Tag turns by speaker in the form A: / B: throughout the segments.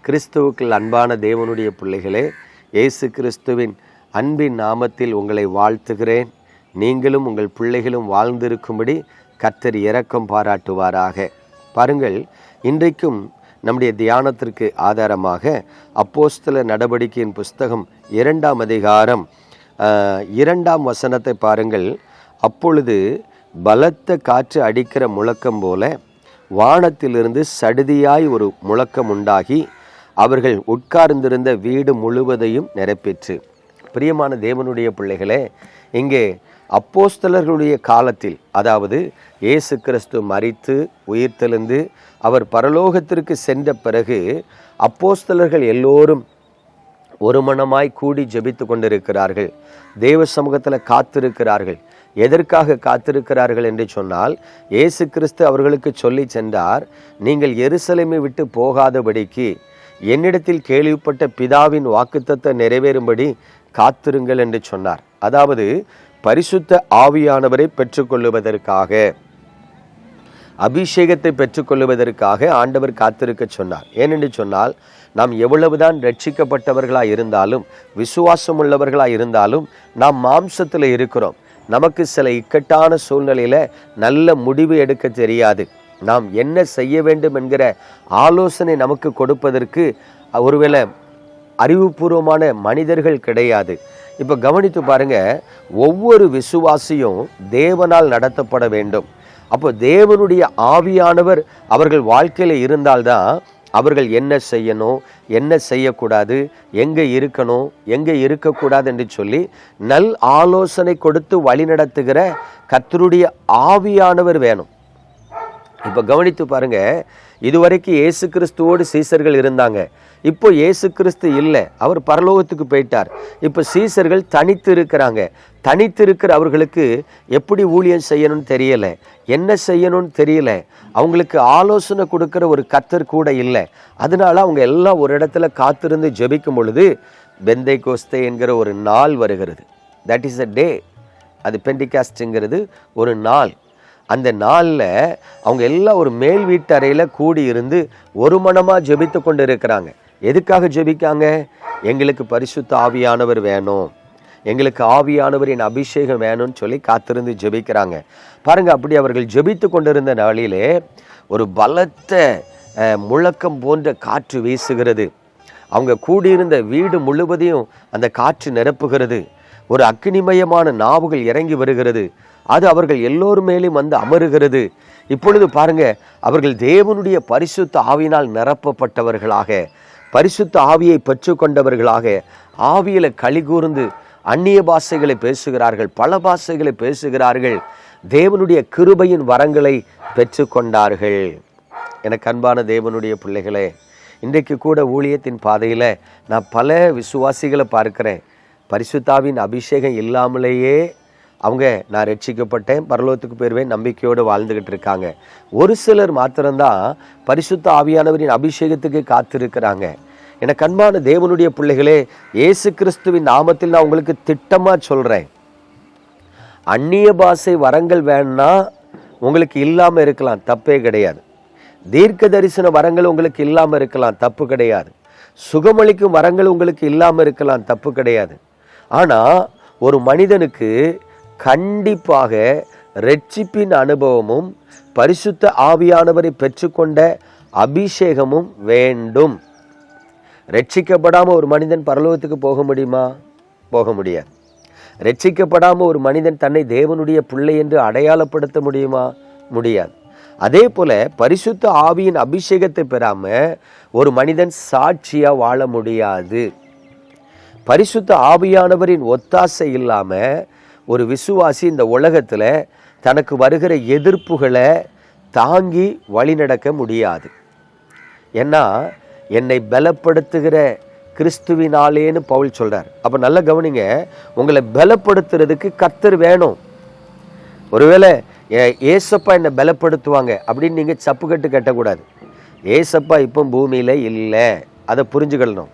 A: கிறிஸ்துவுக்குள் அன்பான தேவனுடைய பிள்ளைகளே, இயேசு கிறிஸ்துவின் அன்பின் நாமத்தில் உங்களை வாழ்த்துகிறேன். நீங்களும் உங்கள் பிள்ளைகளும் வாழ்ந்திருக்கும்படி கர்த்தர் இரக்கம் பாராட்டுவாராக. பாருங்கள், இன்றைக்கும் நம்முடைய தியானத்திற்கு ஆதாரமாக அப்போஸ்தலர் நடவடிக்கையின் புஸ்தகம் 2ஆம் அதிகாரம் 2ஆம் வசனத்தை பாருங்கள். அப்பொழுது பலத்த காற்று அடிக்கிற முழக்கம் போல வானத்திலிருந்து சடுதியாய் ஒரு முழக்கம் உண்டாகி அவர்கள் உட்கார்ந்திருந்த வீடு முழுவதையும் நிரப்பிற்று. பிரியமான தேவனுடைய பிள்ளைகளே, இங்கே அப்போஸ்தலர்களுடைய காலத்தில், அதாவது இயேசு கிறிஸ்து மரித்து உயிர்த்தெழுந்து அவர் பரலோகத்திற்கு சென்ற பிறகு அப்போஸ்தலர்கள் எல்லோரும் ஒரு மனமாய் கூடி ஜெபித்து கொண்டிருக்கிறார்கள். தேவ சமூகத்தில் காத்திருக்கிறார்கள். எதற்காக காத்திருக்கிறார்கள் என்று சொன்னால், இயேசு கிறிஸ்து அவர்களுக்கு சொல்லி சென்றார், நீங்கள் எருசலேமை விட்டு போகாதபடிக்கு என்னிடத்தில் கேள்விப்பட்ட பிதாவின் வாக்குத்தத்தை நிறைவேறும்படி காத்திருங்கள் என்று சொன்னார். அதாவது பரிசுத்த ஆவியானவரை பெற்றுக்கொள்ளுவதற்காக, அபிஷேகத்தை பெற்றுக்கொள்ளுவதற்காக ஆண்டவர் காத்திருக்க சொன்னார். ஏனென்று சொன்னால், நாம் எவ்வளவுதான் ரட்சிக்கப்பட்டவர்களாக இருந்தாலும், விசுவாசம் உள்ளவர்களாக இருந்தாலும், நாம் மாம்சத்தில் இருக்கிறோம். நமக்கு சில இக்கட்டான சூழ்நிலையில் நல்ல முடிவு எடுக்க தெரியாது. நாம் என்ன செய்ய வேண்டும் என்கிற ஆலோசனை நமக்கு கொடுப்பதற்கு ஒருவேளை அறிவுபூர்வமான மனிதர்கள் கிடையாது. இப்போ கவனித்து பாருங்க, ஒவ்வொரு விசுவாசியும் தேவனால் நடத்தப்பட வேண்டும். அப்போ தேவனுடைய ஆவியானவர் அவர்கள் வாழ்க்கையில் இருந்தால்தான் அவர்கள் என்ன செய்யணும், என்ன செய்யக்கூடாது, எங்கே இருக்கணும், எங்கே இருக்கக்கூடாது என்று சொல்லி நல் ஆலோசனை கொடுத்து வழிநடத்துகிற கர்த்தருடைய ஆவியானவர் வேணும். இப்போ கவனித்து பாருங்க, இதுவரைக்கும் இயேசு கிறிஸ்துவோடு சீசர்கள் இருந்தாங்க. இப்போ இயேசு கிறிஸ்து இல்லை, அவர் பரலோகத்துக்கு போயிட்டார். இப்போ சீசர்கள் தனித்து இருக்கிறாங்க. தனித்து இருக்கிற அவர்களுக்கு எப்படி ஊழியம் செய்யணும்னு தெரியலை, என்ன செய்யணும்னு தெரியல. அவங்களுக்கு ஆலோசனை கொடுக்குற ஒரு கர்த்தர் கூட இல்லை. அதனால அவங்க எல்லாம் ஒரு இடத்துல காத்திருந்து ஜெபிக்கும் பொழுது பெந்தைகோஸ்தே என்கிற ஒரு நாள் வருகிறது. தட் இஸ் அ டே. அது பெண்டிகாஸ்ட்ங்கிறது ஒரு நாள். அந்த நாளில் அவங்க எல்லாம் ஒரு மேல் வீட்டு அறையில் கூடி இருந்து ஒரு மனமாக ஜெபித்து கொண்டு இருக்கிறாங்க. எதுக்காக ஜெபிக்காங்க? எங்களுக்கு பரிசுத்த ஆவியானவர் வேணும், எங்களுக்கு ஆவியானவரின் அபிஷேகம் வேணும்னு சொல்லி காத்திருந்து ஜெபிக்கிறாங்க. பாருங்க, அப்படி அவர்கள் ஜெபித்து கொண்டிருந்த நாளிலே ஒரு பலத்த முழக்கம் போன்ற காற்று வீசுகிறது. அவங்க கூடியிருந்த வீடு முழுவதையும் அந்த காற்று நிரப்புகிறது. ஒரு அக்கினிமயமான நாவுகள் இறங்கி வருகிறது. அது அவர்கள் எல்லோரும் மேலும் வந்து அமருகிறது. இப்பொழுது பாருங்க, அவர்கள் தேவனுடைய பரிசுத்த ஆவியினால் நிரப்பப்பட்டவர்களாக, பரிசுத்த ஆவியை பெற்றுக்கொண்டவர்களாக, ஆவியில களிகூர்ந்து அந்நிய பாஷைகளை பேசுகிறார்கள், பல பாஷைகளை பேசுகிறார்கள். தேவனுடைய கிருபையின் வரங்களை பெற்றுக்கொண்டார்கள். எனக்கு அன்பான தேவனுடைய பிள்ளைகளே, இன்றைக்கு கூட ஊழியத்தின் பாதையில் நான் பல விசுவாசிகளை பார்க்கிறேன். பரிசுத்தாவின் அபிஷேகம் இல்லாமலேயே அவங்க நான் ரட்சிக்கப்பட்டேன், பரலோகத்துக்கு போயிருவேன் நம்பிக்கையோடு வாழ்ந்துக்கிட்டு இருக்காங்க. ஒரு சிலர் மாத்திரம்தான் பரிசுத்த ஆவியானவரின் அபிஷேகத்துக்கு காத்திருக்கிறாங்க. எனக்கு அன்பான தேவனுடைய பிள்ளைகளே, இயேசு கிறிஸ்துவின் நாமத்தில் நான் உங்களுக்கு திட்டமாக சொல்கிறேன், அந்நிய பாஷை வரங்கள் வேணும்னா உங்களுக்கு இல்லாமல் இருக்கலாம், தப்பே கிடையாது. தீர்க்க தரிசன வரங்கள் உங்களுக்கு இல்லாமல் இருக்கலாம், தப்பு கிடையாது. சுகமளிக்கும் வரங்கள் உங்களுக்கு இல்லாமல் இருக்கலாம், தப்பு கிடையாது. ஆனால் ஒரு மனிதனுக்கு கண்டிப்பாக இரட்சிப்பின் அனுபவமும் பரிசுத்த ஆவியானவரை பெற்றுக்கொண்ட அபிஷேகமும் வேண்டும். ரட்சிக்கப்படாமல் ஒரு மனிதன் பரலோகத்துக்கு போக முடியுமா? போக முடியாது. ரட்சிக்கப்படாமல் ஒரு மனிதன் தன்னை தேவனுடைய பிள்ளை என்று அடையாளப்படுத்த முடியுமா? முடியாது. அதே போல பரிசுத்த ஆவியின் அபிஷேகத்தை பெறாம ஒரு மனிதன் சாட்சியா வாழ முடியாது. பரிசுத்த ஆவியானவரின் ஒத்தாசை இல்லாம ஒரு விசுவாசி இந்த உலகத்துல தனக்கு வருகிற எதிர்ப்புகளை தாங்கி வழிநடக்க முடியாது. ஏன்னா, என்னை பலப்படுத்துகிற கிறிஸ்துவினாலேன்னு பவுல் சொல்றார். அப்ப நல்ல கவனிங்க, உங்களை பலப்படுத்துறதுக்கு கர்த்தர் வேணும். ஒருவேளை ஏசப்பா என்னை பலப்படுத்துவாங்க அப்படின்னு நீங்க சப்பு கட்டு கட்டக்கூடாது. ஏசப்பா இப்போ பூமியில இல்லை, அதை புரிஞ்சுக்கணும்.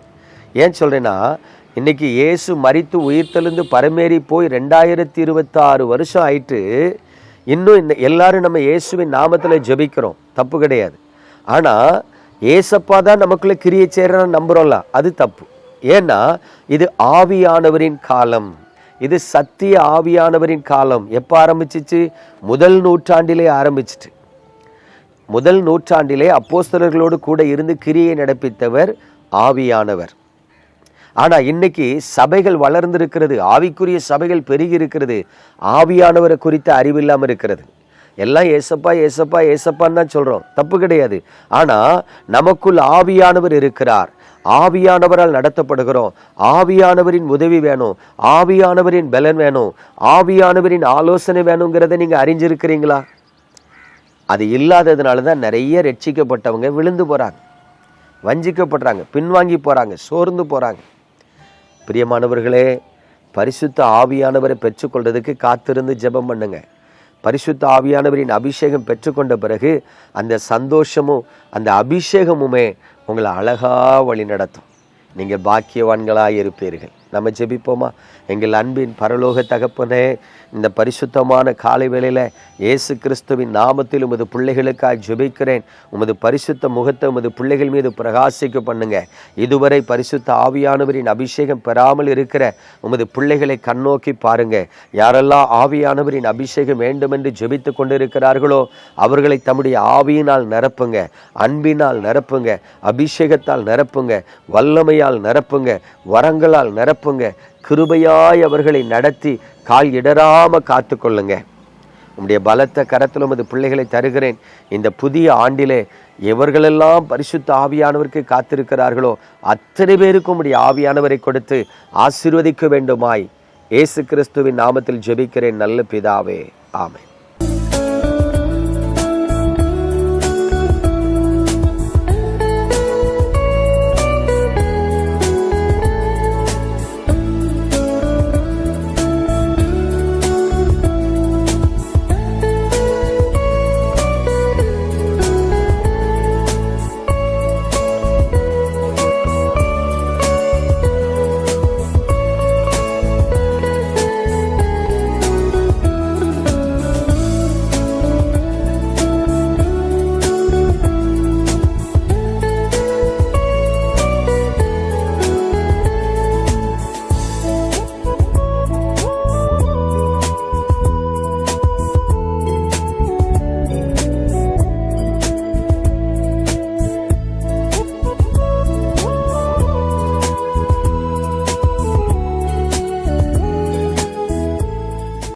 A: ஏன் சொல்றேன்னா, இன்னைக்கு இயேசு மரித்து உயிர்த்தெழுந்து பரமேறி போய் 2026 வருஷம் ஆயிட்டு இன்னும் எல்லாரும் நம்ம இயேசுவின் நாமத்தில் ஜெபிக்கிறோம், தப்பு கிடையாது. ஆனால் ஏசப்பா தான் நமக்குள்ள கிரியை செய்யறன்னு நம்புறோம்ல, அது தப்பு. ஏன்னா இது ஆவியானவரின் காலம், இது சத்திய ஆவியானவரின் காலம். எப்போ ஆரம்பிச்சிச்சு? முதல் நூற்றாண்டிலே ஆரம்பிச்சிட்டு. முதல் நூற்றாண்டிலே அப்போஸ்தலர்களோடு கூட இருந்து கிரியை நடப்பித்தவர் ஆவியானவர். ஆனா இன்னைக்கு சபைகள் வளர்ந்திருக்கிறது, ஆவிக்குரிய சபைகள் பெருகி இருக்கிறது, ஆவியானவரை குறித்த அறிவில்லாமல் இருக்கிறது. எல்லாம் ஏசப்பா ஏசப்பா ஏசப்பான்னு தான் சொல்றோம், தப்பு கிடையாது. ஆனா நமக்குள் ஆவியானவர் இருக்கிறார், ஆவியானவரால் நடத்தப்படுகிறோம், ஆவியானவரின் உதவி வேணும், ஆவியானவரின் பலன் வேணும், ஆவியானவரின் ஆலோசனை வேணுங்கிறத நீங்க அறிஞ்சிருக்கிறீங்களா? அது இல்லாததுனால தான் நிறைய ரட்சிக்கப்பட்டவங்க விழுந்து போறாங்க, வஞ்சிக்கப்படுறாங்க, பின்வாங்கி போறாங்க, சோர்ந்து போறாங்க. பிரியமானவர்களே, பரிசுத்த ஆவியானவரை பெற்றுக்கொள்றதுக்கு காத்திருந்து ஜெபம் பண்ணுங்க. பரிசுத்த ஆவியானவரின் அபிஷேகம் பெற்றுக்கொண்ட பிறகு அந்த சந்தோஷமும் அந்த அபிஷேகமுமே உங்களை அழகா வழி நடத்தும். நீங்கள் பாக்கியவான்களாக இருப்பீர்கள். நம்ம ஜெபிப்போமா? எங்கள் அன்பின் பரலோக தகப்பனே, இந்த பரிசுத்தமான காலை வேளையில் இயேசு கிறிஸ்துவின் நாமத்தில் உமது பிள்ளைகளுக்காக ஜெபிக்கிறேன். உமது பரிசுத்த முகத்தை உமது பிள்ளைகள் மீது பிரகாசிக்க பண்ணுங்க. இதுவரை பரிசுத்த ஆவியானவரின் அபிஷேகம் பெறாமல் இருக்கிற உமது பிள்ளைகளை கண்ணோக்கி பாருங்க. யாரெல்லாம் ஆவியானவரின் அபிஷேகம் வேண்டும் என்று ஜெபித்து கொண்டிருக்கிறார்களோ அவர்களை தம்முடைய ஆவியினால் நிரப்புங்க, அன்பினால் நிரப்புங்க, அபிஷேகத்தால் நிரப்புங்க, வல்லமையால் நிரப்புங்க, வரங்களால் நிரப்புங்க. கிருபையாய் அவர்களை நடத்தி கால் இடராம காத்து கொள்ளுங்க. உம்முடைய பலத்த கரத்தில் உமது பிள்ளைகளை தருகிறேன். இந்த புதிய ஆண்டிலே எவர்களெல்லாம் பரிசுத்த ஆவியானவருக்கு காத்திருக்கிறார்களோ அத்தனை பேருக்கும் உம்முடைய ஆவியானவரை கொடுத்து ஆசீர்வதிக்க வேண்டுமாய் இயேசு கிறிஸ்துவின் நாமத்தில் ஜெபிக்கிறேன் நல்ல பிதாவே, ஆமென்.